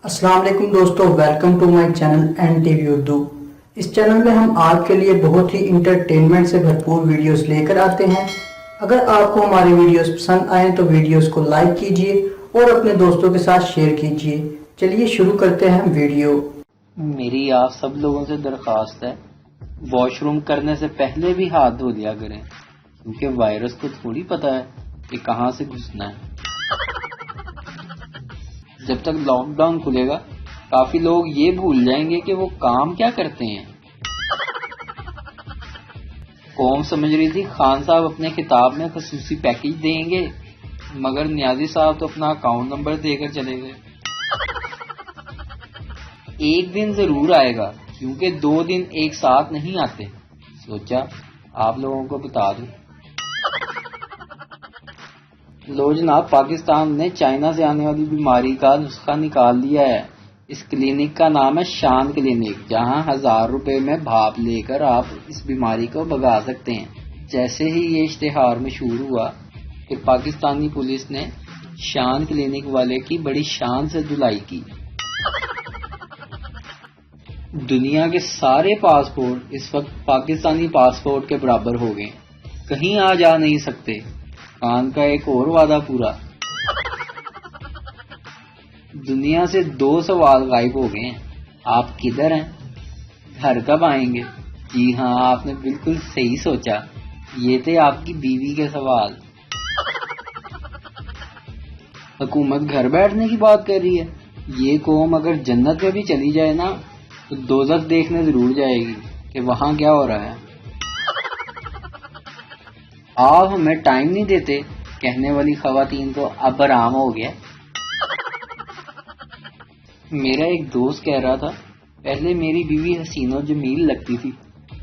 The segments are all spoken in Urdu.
السلام علیکم دوستو، welcome to my channel N T V Urdu. اس چینل میں ہم آپ کے لیے بہت ہی انٹرٹینمنٹ سے بھرپور ویڈیوز لے کر آتے ہیں۔ اگر آپ کو ہماری ویڈیوز پسند آئیں تو ویڈیوز کو لائک کیجئے اور اپنے دوستوں کے ساتھ شیئر کیجئے۔ چلیے شروع کرتے ہیں ویڈیو۔ میری آپ سب لوگوں سے درخواست ہے، واش روم کرنے سے پہلے بھی ہاتھ دھو لیا کریں، کیونکہ وائرس کو تھوڑی پتہ ہے کہ کہاں سے گھسنا ہے۔ جب تک لاک ڈاؤن کھلے گا کافی لوگ یہ بھول جائیں گے کہ وہ کام کیا کرتے ہیں۔ قوم سمجھ رہی تھی خان صاحب اپنے خطاب میں خصوصی پیکیج دیں گے، مگر نیازی صاحب تو اپنا اکاؤنٹ نمبر دے کر چلے گئے۔ ایک دن ضرور آئے گا، کیونکہ 2 دن ایک ساتھ نہیں آتے، سوچا آپ لوگوں کو بتا دوں۔ لو جناب، پاکستان نے چائنا سے آنے والی بیماری کا نسخہ نکال لیا ہے۔ اس کلینک کا نام ہے شان کلینک، جہاں 1000 روپے میں بھاپ لے کر آپ اس بیماری کو بھگا سکتے ہیں۔ جیسے ہی یہ اشتہار مشہور ہوا کہ پاکستانی پولیس نے شان کلینک والے کی بڑی شان سے دھلائی کی۔ دنیا کے سارے پاسپورٹ اس وقت پاکستانی پاسپورٹ کے برابر ہو گئے، کہیں آ جا نہیں سکتے۔ خان کا ایک اور وعدہ پورا۔ دنیا سے 2 سوال غائب ہو گئے ہیں، آپ کدھر ہیں، گھر کب آئیں گے؟ جی ہاں، آپ نے بالکل صحیح سوچا، یہ تھے آپ کی بیوی کے سوال۔ حکومت گھر بیٹھنے کی بات کر رہی ہے۔ یہ قوم اگر جنت میں بھی چلی جائے نا تو دوزخ دیکھنے ضرور جائے گی کہ وہاں کیا ہو رہا ہے۔ آپ ہمیں ٹائم نہیں دیتے کہنے والی خواتین تو اب آرام ہو گیا۔ میرا ایک دوست کہہ رہا تھا، پہلے میری بیوی حسین و جمیل لگتی تھی،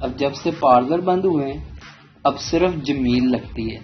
اب جب سے پارلر بند ہوئے ہیں اب صرف جمیل لگتی ہے۔